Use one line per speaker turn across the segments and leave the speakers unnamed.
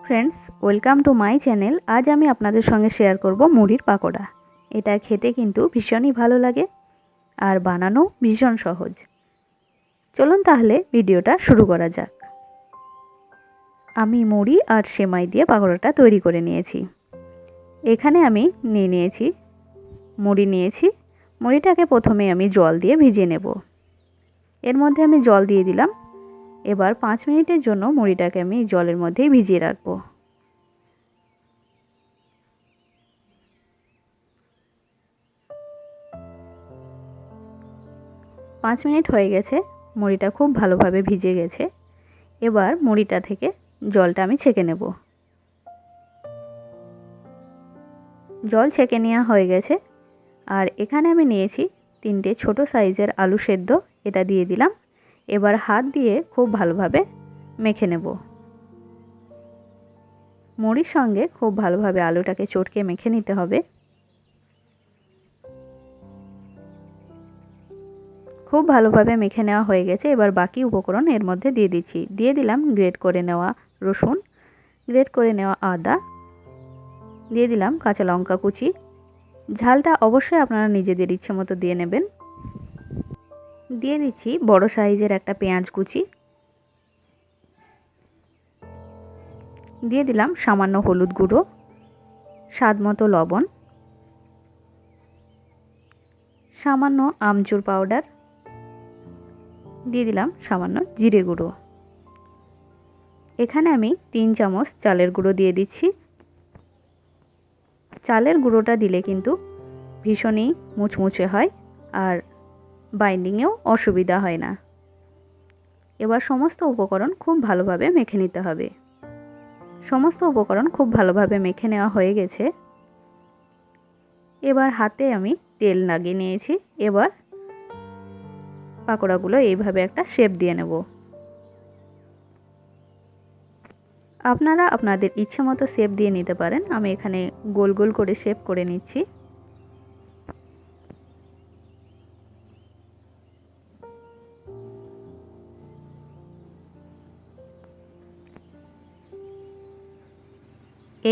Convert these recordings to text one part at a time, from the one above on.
Friends, welcome to my channel. আজ আমি আপনাদের সঙ্গে শেয়ার করব মুড়ির পাকোড়া। এটা খেতে কিন্তু ভীষণই ভালো লাগে আর বানানো ভীষণ সহজ। চলুন তাহলে ভিডিওটা শুরু করা যাক। আমি মুড়ি আর সেমাই দিয়ে পাকোড়াটা তৈরি করে নিয়েছি। এখানে আমি নিয়েছি মুড়ি। মুড়িটাকে প্রথমে আমি জল দিয়ে ভিজিয়ে নেব। এর মধ্যে আমি জল দিয়ে দিলাম। এবার 5 মিনিটের জন্য মুড়িটাকে আমি জলের মধ্যেই ভিজিয়ে রাখবো। পাঁচ মিনিট হয়ে গেছে, মুড়িটা খুব ভালোভাবে ভিজে গেছে। এবার মুড়িটা থেকে জলটা আমি ছেঁকে নেব। জল ছেঁকে নেওয়া হয়ে গেছে। আর এখানে আমি নিয়েছি 3টে ছোট সাইজের আলু সেদ্ধ, এটা দিয়ে দিলাম। এবার হাত দিয়ে খুব ভালোভাবে মেখে নেব। মুড়ির সঙ্গে খুব ভালোভাবে আলুটাকে চটকে মেখে নিতে হবে। খুব ভালোভাবে মেখে নেওয়া হয়ে গেছে। এবার বাকি উপকরণ এর মধ্যে দিয়ে দিলাম গ্রেট করে নেওয়া রসুন, গ্রেট করে নেওয়া আদা, দিয়ে দিলাম কাঁচা লঙ্কা কুচি। ঝালটা অবশ্যই আপনারা নিজেদের ইচ্ছে মতো দিয়ে নেবেন। দিয়ে দিচ্ছি বড় সাইজের একটা পেঁয়াজ কুচি, দিয়ে দিলাম সামান্য হলুদ গুঁড়ো, স্বাদ মতো লবণ, সামান্য আমচুর পাউডার, দিয়ে দিলাম সামান্য জিরে গুঁড়ো। এখানে আমি 3 চামচ চালের গুঁড়ো দিয়ে দিচ্ছি। চালের গুঁড়োটা দিলে কিন্তু ভীষণই মুচমুচে হয় আর বাইন্ডিংয়েও অসুবিধা হয় না। এবার সমস্ত উপকরণ খুব ভালোভাবে মেখে নিতে হবে। সমস্ত উপকরণ খুব ভালোভাবে মেখে নেওয়া হয়ে গেছে। এবার হাতে আমি তেল লাগিয়ে নিয়েছি। এবার পাকোড়াগুলো এইভাবে একটা শেপ দিয়ে নেব। আপনারা আপনাদের ইচ্ছে মতো শেপ দিয়ে নিতে পারেন। আমি এখানে গোল গোল করে শেপ করে নিচ্ছি।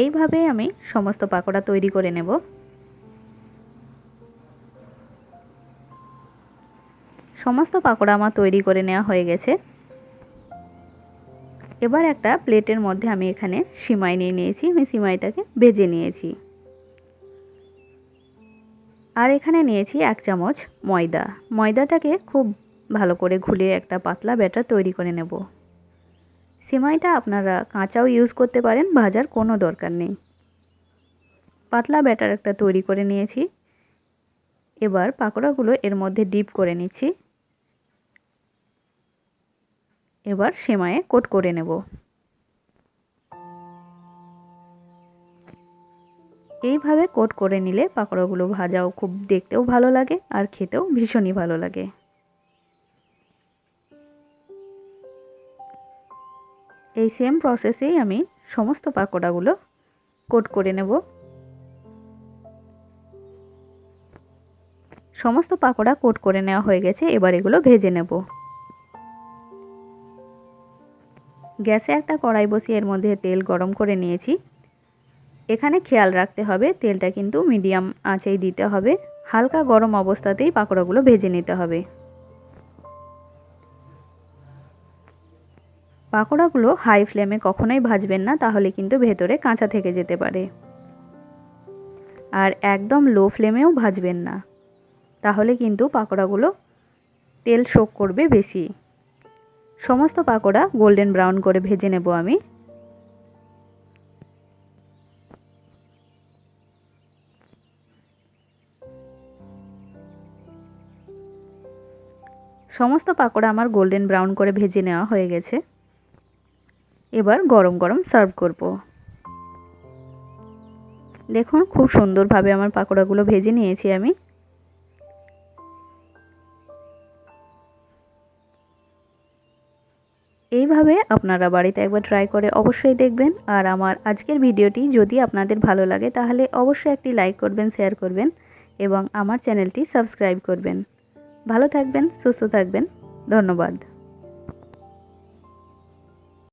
এইভাবে আমি সমস্ত পাকোড়া তৈরি করে নেব। সমস্ত পাকোড়া আমার তৈরি করে নেওয়া হয়ে গেছে। এবার একটা প্লেটের মধ্যে আমি এখানে সিমাই নিয়েছি। আমি সিমাইটাকে ভেজে নিয়েছি। আর এখানে নিয়েছি 1 চামচ ময়দা। ময়দাটাকে খুব ভালো করে ঘুলিয়ে একটা পাতলা ব্যাটার তৈরি করে নেব। সিমাইটা আপনারা কাঁচাও ইউজ করতে পারেন, ভাজার কোনো দরকার নেই। পাতলা ব্যাটার একটা তৈরি করে নিয়েছি। এবার পাকোড়াগুলো এর মধ্যে ডিপ করে নিচ্ছি। এবার সেমাইয়ে কোট করে নেব। এইভাবে কোট করে নিলে পাকোড়াগুলো ভাজাও খুব দেখতেও ভালো লাগে আর খেতেও ভীষণই ভালো লাগে। এই সেম প্রসেসেই আমি সমস্ত পাকোড়াগুলো কোট করে নেব। সমস্ত পাকোড়া কোট করে নেওয়া হয়ে গেছে। এবার এগুলো ভেজে নেব। গ্যাসে একটা কড়াই বসিয়ে এর মধ্যে তেল গরম করে নিয়েছি। এখানে খেয়াল রাখতে হবে তেলটা কিন্তু মিডিয়াম আঁচেই দিতে হবে। হালকা গরম অবস্থাতেই পাকোড়াগুলো ভেজে নিতে হবে। পাকোড়াগুলো হাই ফ্লেমে কখনোই ভাজবেন না, তাহলে কিন্তু ভেতরে কাঁচা থেকে যেতে পারে। আর একদম লো ফ্লেমেও ভাজবেন না, তাহলে কিন্তু পাকোড়াগুলো তেল শোক করবে বেশি। সমস্ত পাকোড়া গোল্ডেন ব্রাউন করে ভেজে নেব আমি। সমস্ত পাকোড়া আমার গোল্ডেন ব্রাউন করে ভেজে নেওয়া হয়ে গেছে। এবার গরম গরম সার্ভ করব। দেখুন খুব সুন্দরভাবে আমার পাকোড়াগুলো ভেজে নিয়েছি আমি। এইভাবে আপনারা বাড়িতে একবার ট্রাই করে অবশ্যই দেখবেন। আর আমার আজকের ভিডিওটি যদি আপনাদের ভালো লাগে তাহলে অবশ্যই একটি লাইক করবেন, শেয়ার করবেন এবং আমার চ্যানেলটি সাবস্ক্রাইব করবেন। ভালো থাকবেন, সুস্থ থাকবেন। ধন্যবাদ।